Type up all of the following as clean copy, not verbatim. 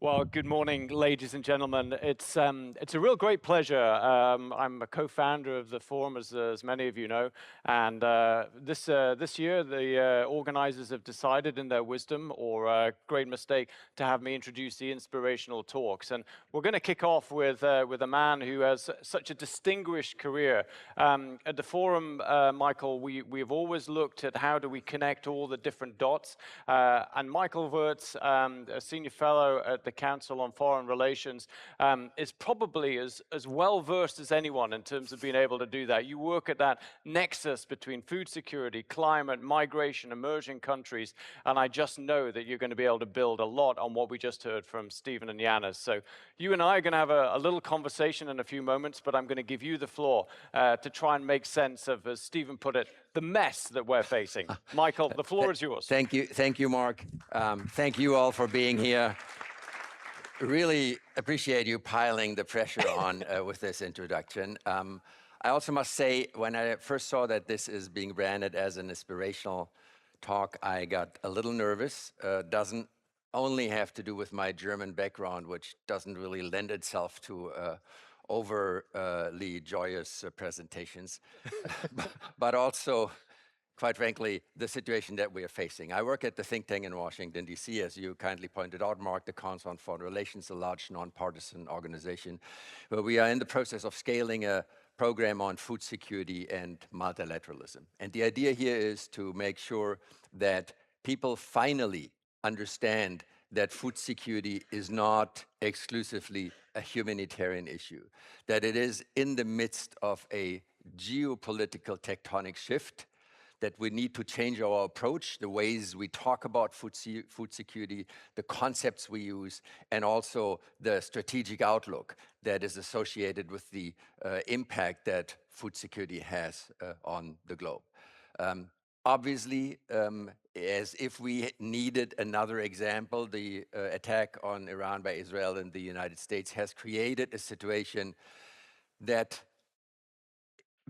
Well, good morning, ladies and gentlemen. It's a real great pleasure. I'm a co-founder of the forum, as many of you know, and this year the organizers have decided, in their wisdom or great mistake, to have me introduce the inspirational talks. And we're going to kick off with a man who has such a distinguished career. At the forum, Michael, we've always looked at how do we connect all the different dots. And Michael Werz, a senior fellow at the Council on Foreign Relations, is probably as well versed as anyone in terms of being able to do that. You work at that nexus between food security, climate, migration, emerging countries, and I just know that you're going to be able to build a lot on what we just heard from Stephen and Yanis. So you and I are going to have a little conversation in a few moments, but I'm going to give you the floor to try and make sense of, as Stephen put it, the mess that we're facing. Michael, the floor is yours. Thank you, Mark. Thank you all for being here. Really appreciate you piling the pressure on with this introduction. I also must say, when I first saw that this is being branded as an inspirational talk, I got a little nervous. Doesn't only have to do with my German background, which doesn't really lend itself to overly joyous presentations, but also, quite frankly, the situation that we are facing. I work at the think tank in Washington, D.C., as you kindly pointed out, Mark, the Council on Foreign Relations, a large nonpartisan organization, where we are in the process of scaling a program on food security and multilateralism. And the idea here is to make sure that people finally understand that food security is not exclusively a humanitarian issue, that it is in the midst of a geopolitical tectonic shift, that we need to change our approach, the ways we talk about food security, the concepts we use, and also the strategic outlook that is associated with the impact that food security has on the globe. Obviously, as if we needed another example, the attack on Iran by Israel and the United States has created a situation that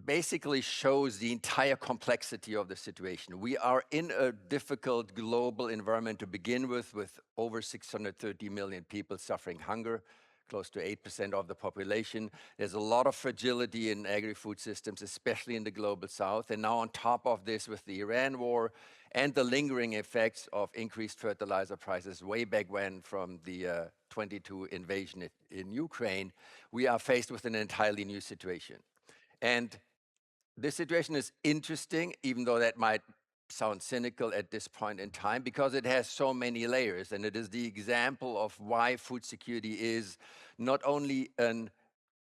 basically shows the entire complexity of the situation. We are in a difficult global environment to begin with over 630 million people suffering hunger, close to 8% of the population. There's a lot of fragility in agri-food systems, especially in the global south. And now on top of this, with the Iran war and the lingering effects of increased fertilizer prices way back when from the 22 invasion in Ukraine, we are faced with an entirely new situation. And this situation is interesting, even though that might sound cynical at this point in time, because it has so many layers, and it is the example of why food security is not only an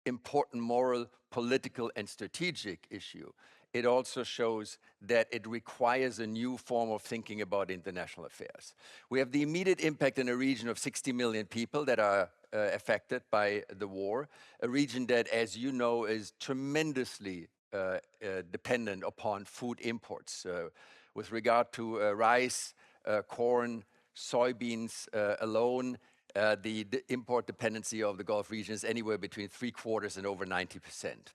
important moral, political, and strategic issue, it also shows that it requires a new form of thinking about international affairs. We have the immediate impact in a region of 60 million people that are affected by the war, a region that, as you know, is tremendously dependent upon food imports. With regard to rice, corn, soybeans alone, the import dependency of the Gulf region is anywhere between 3/4 and over 90%.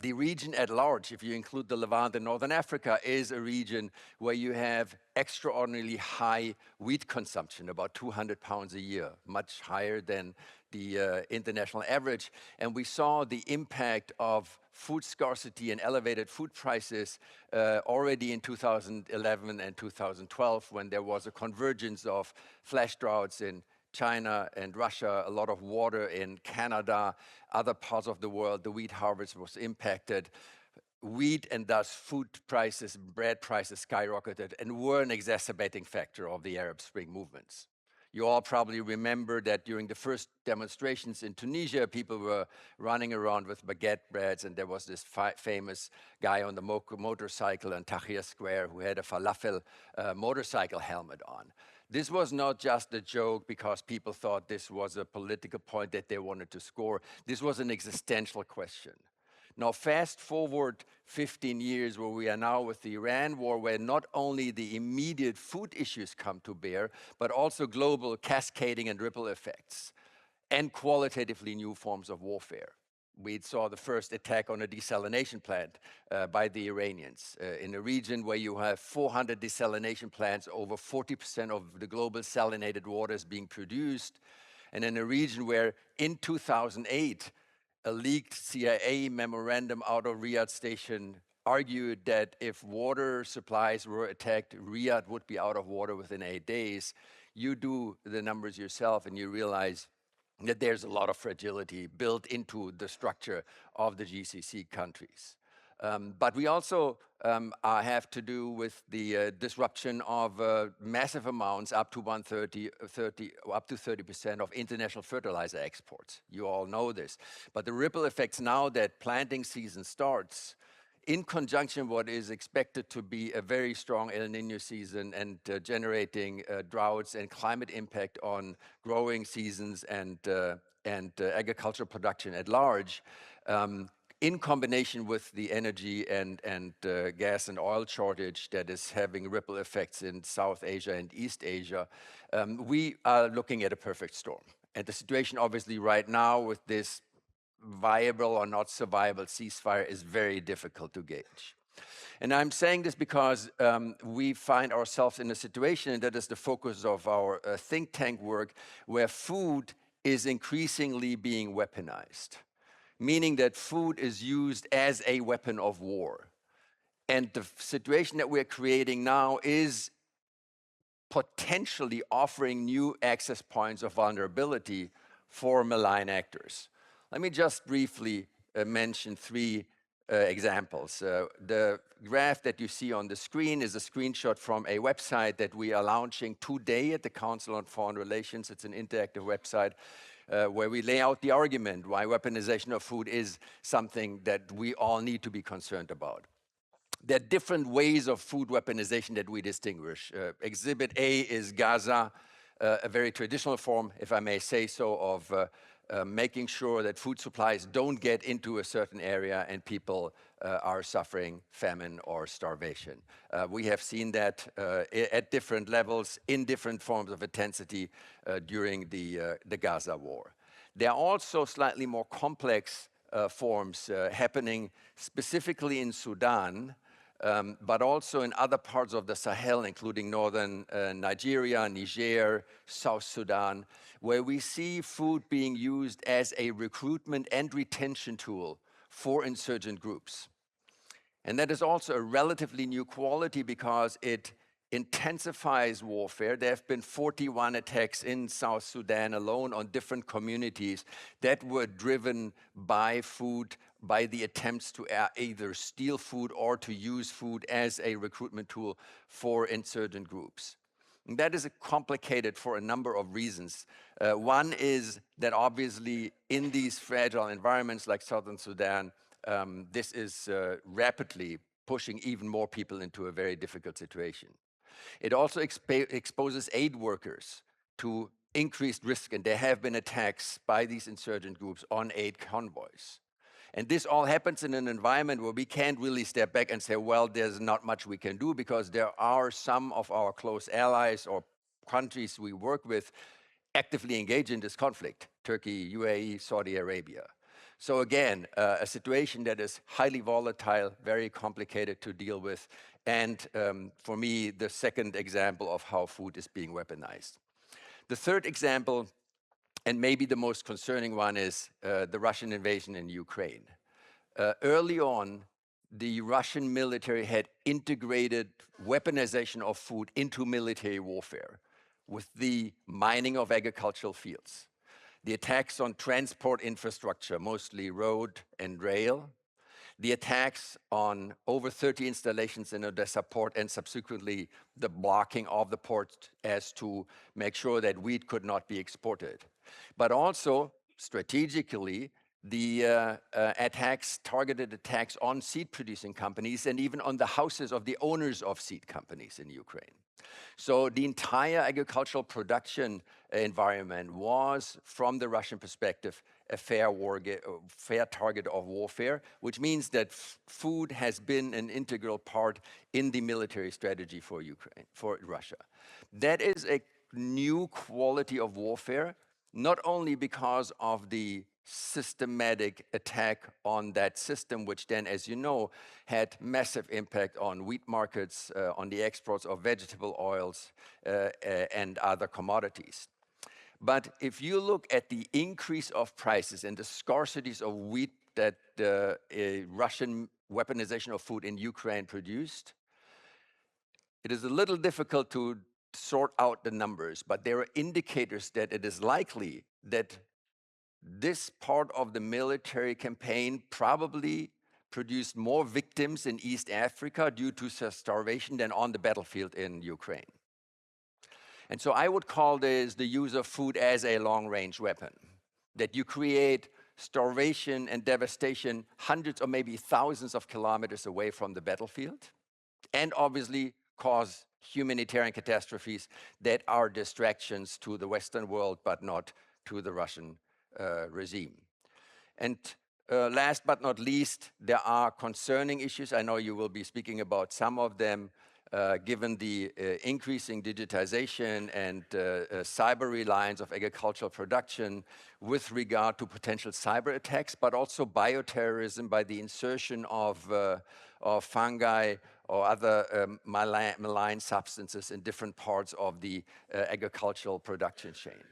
The region at large, if you include the Levant and Northern Africa, is a region where you have extraordinarily high wheat consumption, about 200 pounds a year, much higher than the international average. And we saw the impact of food scarcity and elevated food prices already in 2011 and 2012, when there was a convergence of flash droughts in China and Russia, a lot of water in Canada, other parts of the world. The wheat harvest was impacted. Wheat and thus food prices, bread prices skyrocketed and were an exacerbating factor of the Arab Spring movements. You all probably remember that during the first demonstrations in Tunisia, people were running around with baguette breads, and there was this famous guy on the motorcycle in Tahrir Square who had a falafel motorcycle helmet on. This was not just a joke because people thought this was a political point that they wanted to score. This was an existential question. Now, fast forward 15 years where we are now with the Iran war, where not only the immediate food issues come to bear, but also global cascading and ripple effects and qualitatively new forms of warfare. We saw the first attack on a desalination plant by the Iranians in a region where you have 400 desalination plants, over 40% of the global salinated water is being produced, and in a region where in 2008, a leaked CIA memorandum out of Riyadh station argued that if water supplies were attacked, Riyadh would be out of water within 8 days. You do the numbers yourself and you realize that there's a lot of fragility built into the structure of the GCC countries. But we also have to do with the disruption of massive amounts, up to 30% of international fertilizer exports. You all know this. But the ripple effects now that planting season starts, in conjunction with what is expected to be a very strong El Nino season and generating droughts and climate impact on growing seasons and agricultural production at large, in combination with the energy and gas and oil shortage that is having ripple effects in South Asia and East Asia, we are looking at a perfect storm. And the situation obviously right now with this viable or not so viable ceasefire is very difficult to gauge. And I'm saying this because we find ourselves in a situation, and that is the focus of our think tank work, where food is increasingly being weaponized, meaning that food is used as a weapon of war. And the situation that we're creating now is potentially offering new access points of vulnerability for malign actors. Let me just briefly mention 3 examples. The graph that you see on the screen is a screenshot from a website that we are launching today at the Council on Foreign Relations. It's an interactive website where we lay out the argument why weaponization of food is something that we all need to be concerned about. There are different ways of food weaponization that we distinguish. Exhibit A is Gaza, a very traditional form, if I may say so, of making sure that food supplies don't get into a certain area and people are suffering famine or starvation. We have seen that at different levels, in different forms of intensity during the Gaza war. There are also slightly more complex forms happening specifically in Sudan, but also in other parts of the Sahel, including northern Nigeria, Niger, South Sudan, where we see food being used as a recruitment and retention tool for insurgent groups. And that is also a relatively new quality because it intensifies warfare. There have been 41 attacks in South Sudan alone on different communities that were driven by food, by the attempts to either steal food or to use food as a recruitment tool for insurgent groups. And that is complicated for a number of reasons. One is that obviously in these fragile environments like Southern Sudan, this is rapidly pushing even more people into a very difficult situation. It also exposes aid workers to increased risk, and there have been attacks by these insurgent groups on aid convoys. And this all happens in an environment where we can't really step back and say, well, there's not much we can do because there are some of our close allies or countries we work with actively engaged in this conflict: Turkey, UAE, Saudi Arabia. So again, a situation that is highly volatile, very complicated to deal with, and for me, the second example of how food is being weaponized. The third example, and maybe the most concerning one, is the Russian invasion in Ukraine. Early on, the Russian military had integrated weaponization of food into military warfare with the mining of agricultural fields, the attacks on transport infrastructure, mostly road and rail, the attacks on over 30 installations in Odessa port, and subsequently the blocking of the port as to make sure that wheat could not be exported. But also, strategically, the targeted attacks on seed-producing companies and even on the houses of the owners of seed companies in Ukraine. So the entire agricultural production environment was, from the Russian perspective, a fair target of warfare, which means that food has been an integral part in the military strategy for Ukraine, for Russia. That is a new quality of warfare, not only because of the systematic attack on that system, which then, as you know, had massive impact on wheat markets, on the exports of vegetable oils and other commodities. But if you look at the increase of prices and the scarcities of wheat that the Russian weaponization of food in Ukraine produced, it is a little difficult to sort out the numbers, but there are indicators that it is likely that this part of the military campaign probably produced more victims in East Africa due to starvation than on the battlefield in Ukraine. And so I would call this the use of food as a long-range weapon, that you create starvation and devastation hundreds or maybe thousands of kilometers away from the battlefield, and obviously cause humanitarian catastrophes that are distractions to the Western world, but not to the Russian regime. And last but not least, there are concerning issues. I know you will be speaking about some of them, given the increasing digitization and cyber reliance of agricultural production with regard to potential cyber attacks, but also bioterrorism by the insertion of fungi or other malign substances in different parts of the agricultural production chain.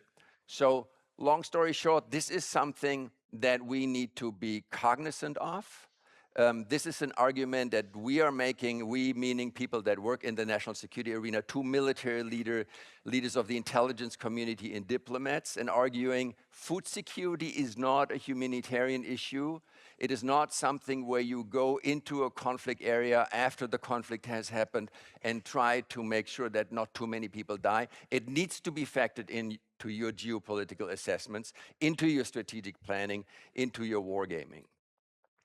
So, long story short, this is something that we need to be cognizant of. This is an argument that we are making, we meaning people that work in the national security arena, to military leaders of the intelligence community and diplomats, and arguing food security is not a humanitarian issue. It is not something where you go into a conflict area after the conflict has happened and try to make sure that not too many people die. It needs to be factored into your geopolitical assessments, into your strategic planning, into your wargaming.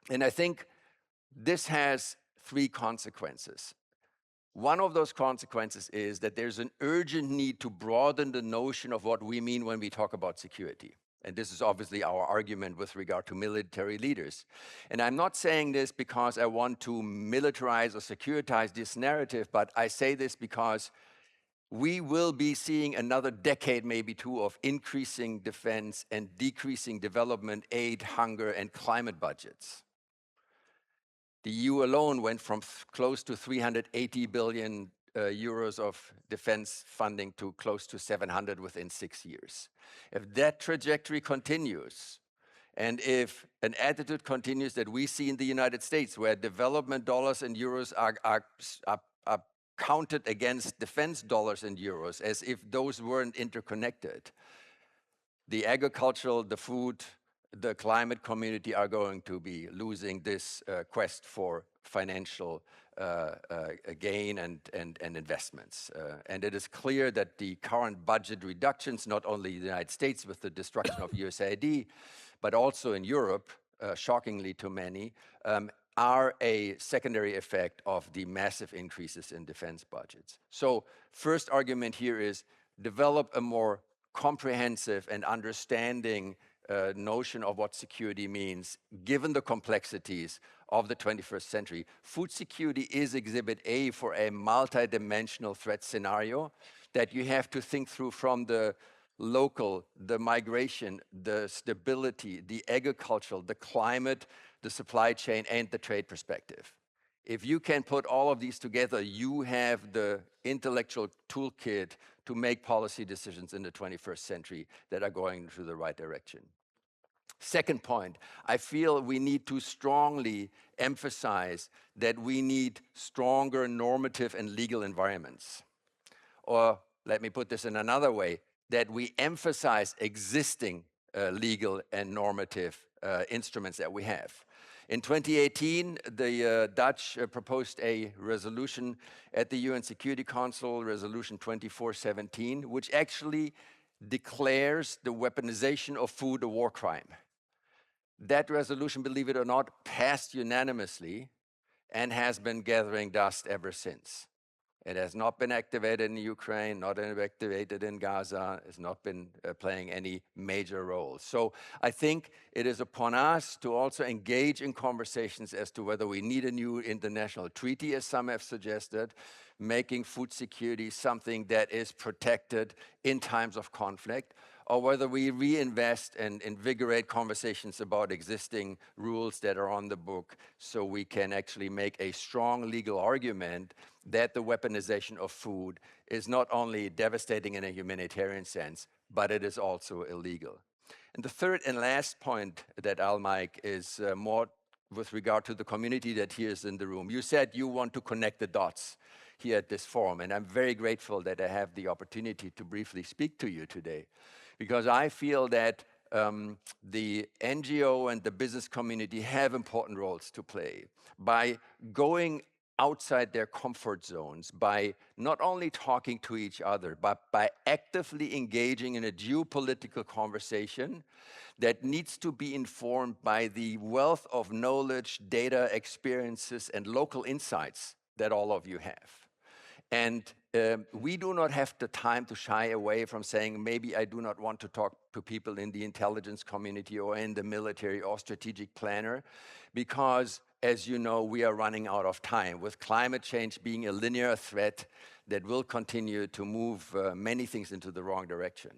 And I think this has three consequences. One of those consequences is that there's an urgent need to broaden the notion of what we mean when we talk about security. And this is obviously our argument with regard to military leaders. And I'm not saying this because I want to militarize or securitize this narrative, but I say this because we will be seeing another decade, maybe two, of increasing defense and decreasing development aid, hunger, and climate budgets. The EU alone went from close to 380 billion euros of defense funding to close to 700 within 6 years. If that trajectory continues, and if an attitude continues that we see in the United States, where development dollars and euros are counted against defense dollars and euros, as if those weren't interconnected, the agricultural, the food, the climate community are going to be losing this quest for financial gain and investments. And it is clear that the current budget reductions, not only in the United States with the destruction of USAID, but also in Europe, shockingly to many, are a secondary effect of the massive increases in defense budgets. So first argument here is develop a more comprehensive and understanding notion of what security means, given the complexities of the 21st century. Food security is exhibit A for a multidimensional threat scenario that you have to think through from the local, the migration, the stability, the agricultural, the climate, the supply chain, and the trade perspective. If you can put all of these together, you have the intellectual toolkit to make policy decisions in the 21st century that are going to the right direction. Second point, I feel we need to strongly emphasize that we need stronger normative and legal environments. Or let me put this in another way, that we emphasize existing legal and normative instruments that we have. In 2018, the Dutch proposed a resolution at the UN Security Council, Resolution 2417, which actually declares the weaponization of food a war crime. That resolution, believe it or not, passed unanimously and has been gathering dust ever since. It has not been activated in Ukraine, not been activated in Gaza, it's not been playing any major role. So I think it is upon us to also engage in conversations as to whether we need a new international treaty, as some have suggested, making food security something that is protected in times of conflict, or whether we reinvest and invigorate conversations about existing rules that are on the book so we can actually make a strong legal argument that the weaponization of food is not only devastating in a humanitarian sense, but it is also illegal. And the third and last point that I'll make is more with regard to the community that here is in the room. You said you want to connect the dots here at this forum, and I'm very grateful that I have the opportunity to briefly speak to you today, because I feel that the NGO and the business community have important roles to play by going outside their comfort zones, by not only talking to each other, but by actively engaging in a geopolitical conversation that needs to be informed by the wealth of knowledge, data, experiences, and local insights that all of you have. And we do not have the time to shy away from saying, maybe I do not want to talk to people in the intelligence community or in the military or strategic planner, because, as you know, we are running out of time, with climate change being a linear threat that will continue to move many things into the wrong direction.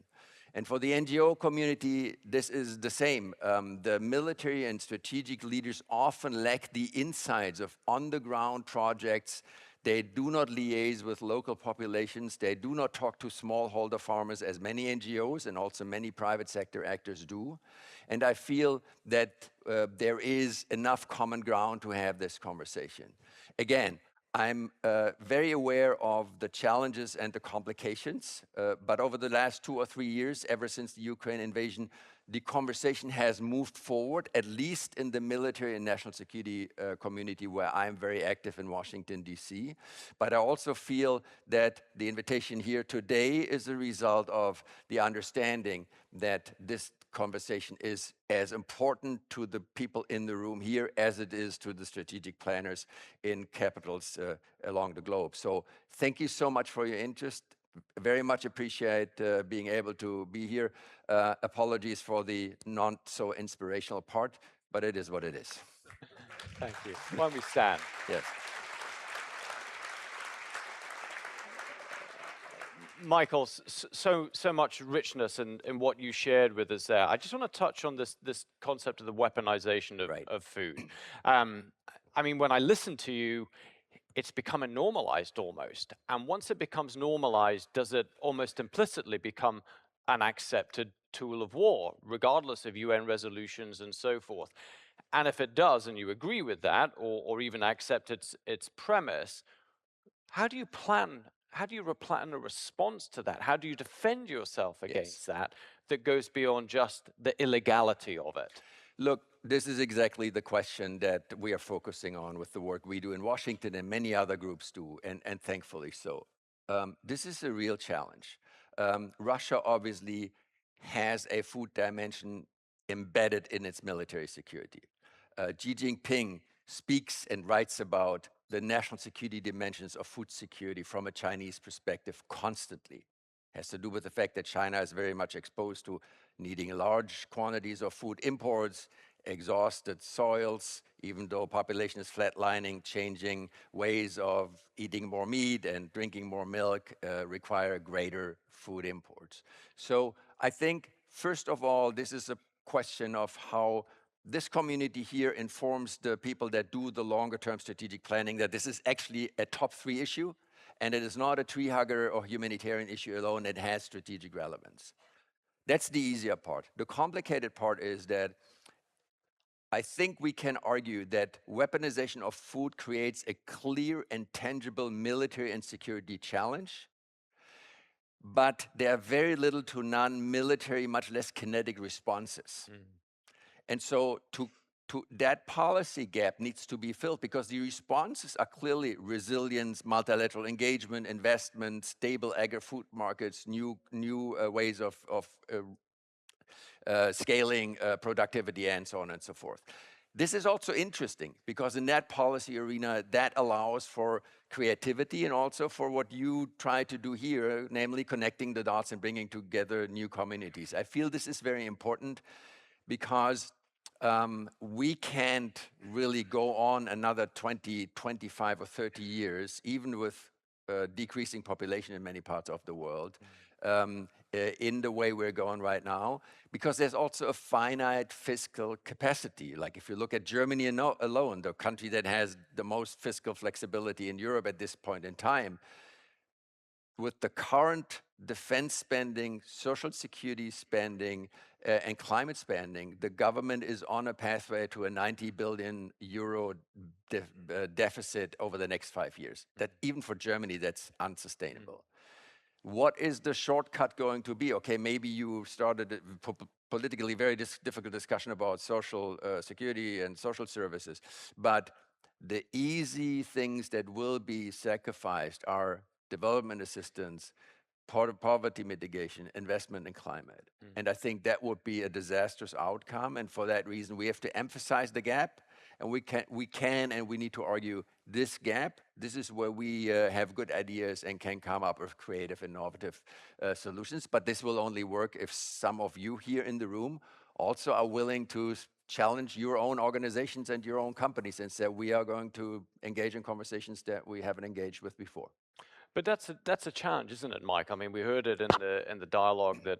And for the NGO community, this is the same. The military and strategic leaders often lack the insights of on-the-ground projects. They do not liaise with local populations. They do not talk to smallholder farmers, as many NGOs and also many private sector actors do. And I feel that there is enough common ground to have this conversation. Again, I'm very aware of the challenges and the complications, but over the last 2 or 3 years, ever since the Ukraine invasion, the conversation has moved forward, at least in the military and national security community, where I'm very active in Washington, D.C. But I also feel that the invitation here today is a result of the understanding that this conversation is as important to the people in the room here as it is to the strategic planners in capitals along the globe. So thank you so much for your interest. Very much appreciate being able to be here. Apologies for the not so inspirational part, but it is what it is. Thank you. Why don't we stand? Yes. Michael, so much richness in what you shared with us there. I just want to touch on this concept of the weaponization of food. I mean, when I listen to you, it's becoming normalized almost. And once it becomes normalized, does it almost implicitly become an accepted tool of war, regardless of UN resolutions and so forth? And if it does, and you agree with that, or even accept its premise, how do you plan a response to that? How do you defend yourself against that goes beyond just the illegality of it? Look, this is exactly the question that we are focusing on with the work we do in Washington and many other groups do, and thankfully so. This is a real challenge. Russia obviously has a food dimension embedded in its military security. Xi Jinping speaks and writes about the national security dimensions of food security from a Chinese perspective constantly. Has to do with the fact that China is very much exposed to needing large quantities of food imports, exhausted soils, even though population is flatlining, changing ways of eating more meat and drinking more milk require greater food imports. So I think, first of all, this is a question of how this community here informs the people that do the longer term strategic planning that this is actually a top 3 issue, and it is not a tree hugger or humanitarian issue alone, it has strategic relevance. That's the easier part. The complicated part is that I think we can argue that weaponization of food creates a clear and tangible military and security challenge, but there are very little to none military, much less kinetic responses. And so that policy gap needs to be filled, because the responses are clearly resilience, multilateral engagement, investment, stable agri-food markets, new ways of scaling productivity, and so on and so forth. This is also interesting because in that policy arena, that allows for creativity and also for what you try to do here, namely connecting the dots and bringing together new communities. I feel this is very important because we can't really go on another 20, 25 or 30 years, even with decreasing population in many parts of the world, in the way we're going right now, because there's also a finite fiscal capacity. Like if you look at Germany alone, the country that has the most fiscal flexibility in Europe at this point in time, with the current defense spending, social security spending, and climate spending, the government is on a pathway to a 90 billion euro deficit over the next 5 years. That even for Germany, that's unsustainable. What is the shortcut going to be? Okay, maybe you started a politically very difficult discussion about social security and social services, but the easy things that will be sacrificed are development assistance, poverty mitigation, investment in climate. And I think that would be a disastrous outcome. And for that reason, we have to emphasize the gap. And we can and we need to argue this gap. This is where we have good ideas and can come up with creative, innovative solutions. But this will only work if some of you here in the room also are willing to challenge your own organizations and your own companies and say, we are going to engage in conversations that we haven't engaged with before. But that's a challenge, isn't it, Mike? I mean, we heard it in the dialogue that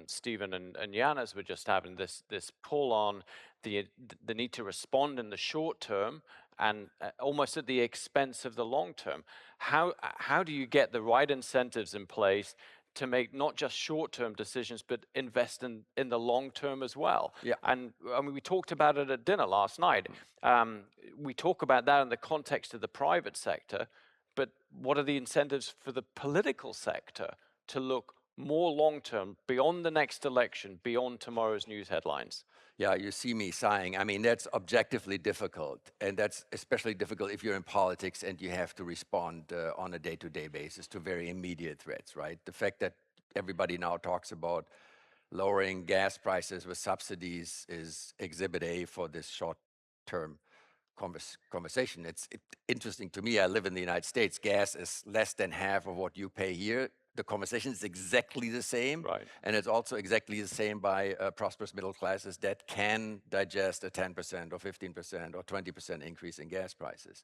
Stephen and Yanis were just having. This pull on the need to respond in the short term and almost at the expense of the long term. How do you get the right incentives in place to make not just short-term decisions, but invest in the long term as well? Yeah. And I mean, we talked about it at dinner last night. We talk about that in the context of the private sector. But what are the incentives for the political sector to look more long-term, beyond the next election, beyond tomorrow's news headlines? Yeah, you see me sighing. I mean, that's objectively difficult. And that's especially difficult if you're in politics and you have to respond on a day-to-day basis to very immediate threats, right? The fact that everybody now talks about lowering gas prices with subsidies is exhibit A for this short-term conversation. It's interesting to me. I live in the United States. Gas is less than half of what you pay here. The conversation is exactly the same. Right. And it's also exactly the same by prosperous middle classes that can digest a 10% or 15% or 20% increase in gas prices.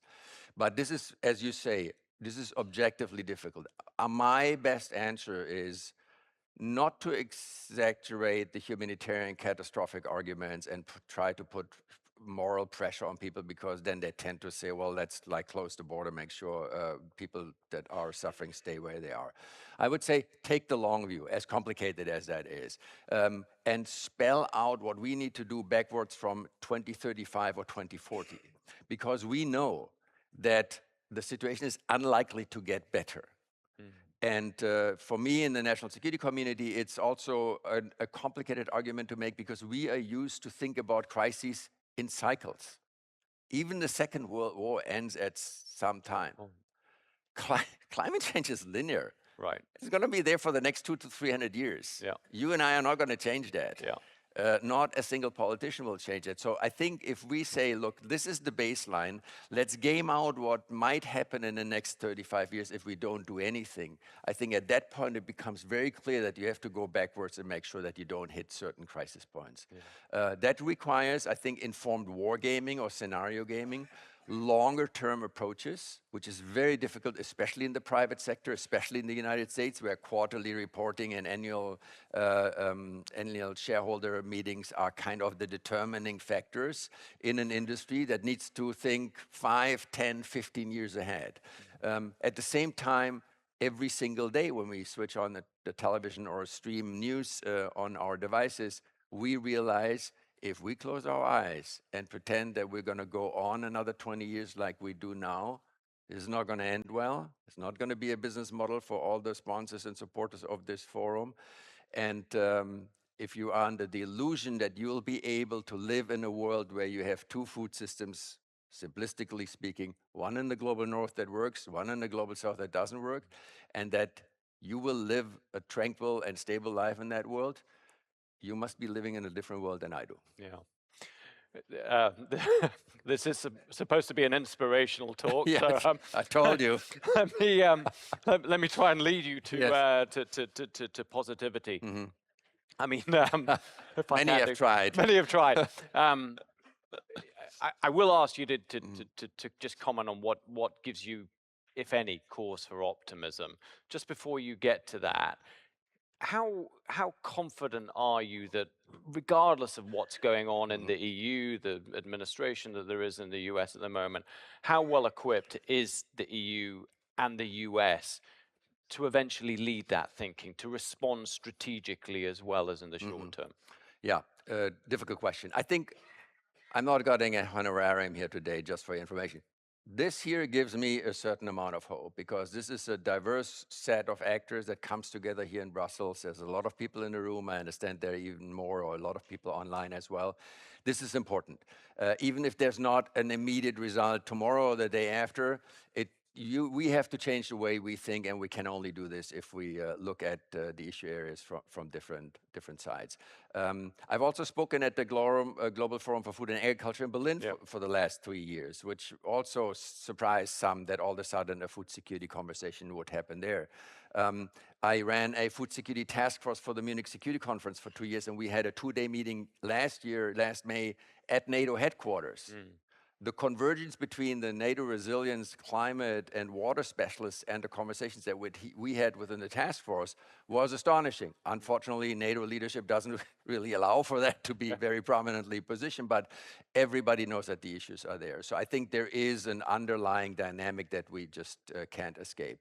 But this is, as you say, this is objectively difficult. My best answer is not to exaggerate the humanitarian catastrophic arguments and try to put moral pressure on people, because then they tend to say, well, let's like close the border, make sure people that are suffering stay where they are. I would say take the long view, as complicated as that is, and spell out what we need to do backwards from 2035 or 2040, because we know that the situation is unlikely to get better. And for me in the national security community, it's also a complicated argument to make, because we are used to think about crises in cycles. Even the Second World War ends at some time. Climate change is linear. Right. It's going to be there for the next 200 to 300 years. Yeah. You and I are not going to change that. Yeah. Not a single politician will change it. So I think if we say, look, this is the baseline, let's game out what might happen in the next 35 years if we don't do anything. I think at that point it becomes very clear that you have to go backwards and make sure that you don't hit certain crisis points. Yeah. That requires, I think, informed wargaming or scenario gaming, longer-term approaches, which is very difficult, especially in the private sector, especially in the United States, where quarterly reporting and annual shareholder meetings are kind of the determining factors in an industry that needs to think 5, 10, 15 years ahead. At the same time, every single day when we switch on the television or stream news on our devices, we realize if we close our eyes and pretend that we're going to go on another 20 years like we do now, it's not going to end well. It's not going to be a business model for all the sponsors and supporters of this forum. And if you are under the illusion that you'll be able to live in a world where you have two food systems, simplistically speaking, one in the global north that works, one in the global south that doesn't work, and that you will live a tranquil and stable life in that world, you must be living in a different world than I do. Yeah. This is supposed to be an inspirational talk. Yes, so, I told you. let me try and lead you to Yes. to positivity. Mm-hmm. I mean, Many have tried. Many have tried. I will ask you to just comment on what gives you, if any, cause for optimism. Just before you get to that, how confident are you that regardless of what's going on in the EU, the administration that there is in the US at the moment, how well equipped is the EU and the US to eventually lead that thinking, to respond strategically as well as in the short term? Yeah, difficult question. I think I'm not getting a honorarium here today, just for your information. This here gives me a certain amount of hope because this is a diverse set of actors that comes together here in Brussels. There's a lot of people in the room. I understand there are even more, or a lot of people online as well. This is important. Even if there's not an immediate result tomorrow or the day after, we have to change the way we think, and we can only do this if we look at the issue areas from different sides. I've also spoken at the Global Forum for Food and Agriculture in Berlin for the last 3 years, which also surprised some that all of a sudden a food security conversation would happen there. I ran a food security task force for the Munich Security Conference for 2 years, and we had a 2-day meeting last May, at NATO headquarters. The convergence between the NATO resilience, climate, and water specialists and the conversations that we had within the task force was astonishing. Unfortunately, NATO leadership doesn't really allow for that to be very prominently positioned, but everybody knows that the issues are there. So I think there is an underlying dynamic that we just can't escape.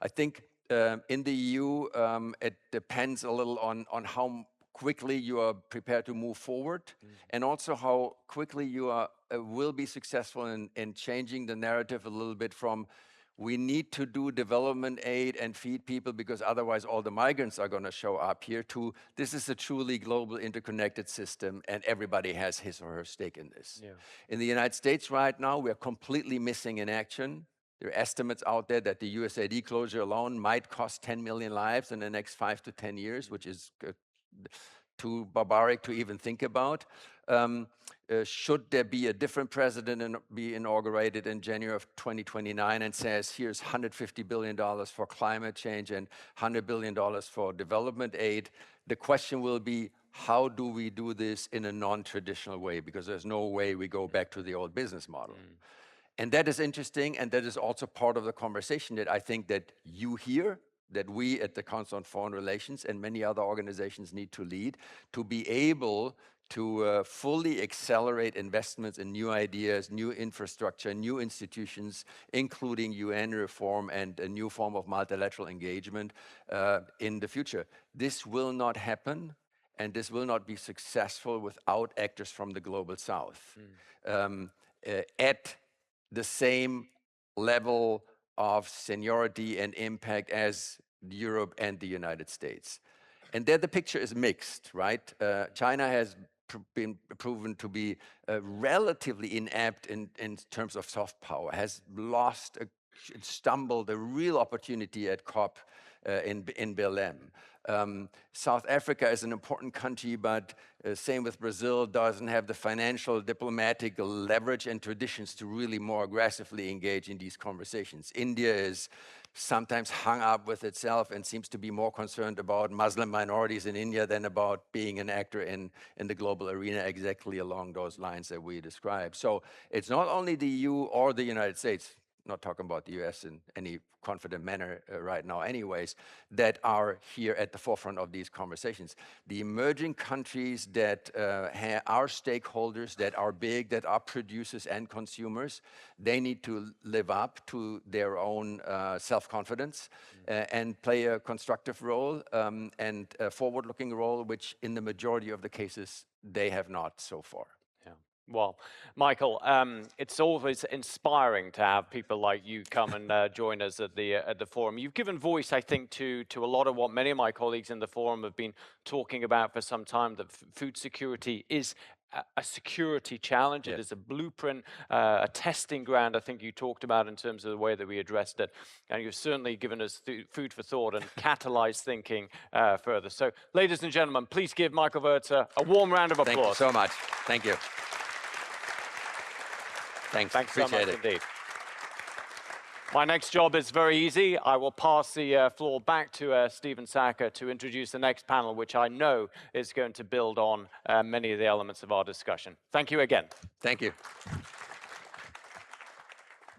I think in the EU, it depends a little on how quickly you are prepared to move forward, and also how quickly you will be successful in changing the narrative a little bit from we need to do development aid and feed people because otherwise all the migrants are going to show up here, to this is a truly global interconnected system and everybody has his or her stake in this. In the United States right now, we are completely missing in action. There are estimates out there that the USAID closure alone might cost 10 million lives in the next 5 to 10 years, which is too barbaric to even think about. Should there be a different president and be inaugurated in January of 2029 and says, here's $150 billion for climate change and $100 billion for development aid, the question will be, how do we do this in a non-traditional way? Because there's no way we go back to the old business model. And that is interesting, and that is also part of the conversation that I think that you hear, that we at the Council on Foreign Relations and many other organizations need to lead, to be able to fully accelerate investments in new ideas, new infrastructure, new institutions, including UN reform and a new form of multilateral engagement in the future. This will not happen, and this will not be successful without actors from the Global South at the same level of seniority and impact as Europe and the United States. And there the picture is mixed, right? China has been proven to be relatively inept in terms of soft power, has stumbled a real opportunity at COP in Berlin. South Africa is an important country, but same with Brazil, doesn't have the financial, diplomatic leverage and traditions to really more aggressively engage in these conversations. India is sometimes hung up with itself and seems to be more concerned about Muslim minorities in India than about being an actor in the global arena, exactly along those lines that we described. So it's not only the EU or the United States, not talking about the US in any confident manner right now anyways, that are here at the forefront of these conversations. The emerging countries that are stakeholders, that are big, that are producers and consumers, they need to live up to their own self-confidence and play a constructive role and a forward-looking role, which in the majority of the cases, they have not so far. Well, Michael, it's always inspiring to have people like you come and join us at the forum. You've given voice, I think, to a lot of what many of my colleagues in the forum have been talking about for some time, that food security is a security challenge. It is a blueprint, a testing ground, I think you talked about in terms of the way that we addressed it. And you've certainly given us food for thought and catalyzed thinking further. So, ladies and gentlemen, please give Michael Werz a warm round of applause. Thank you so much. Thank you. Thanks so much indeed. My next job is very easy. I will pass the floor back to Stephen Sacker to introduce the next panel, which I know is going to build on many of the elements of our discussion. Thank you again. Thank you.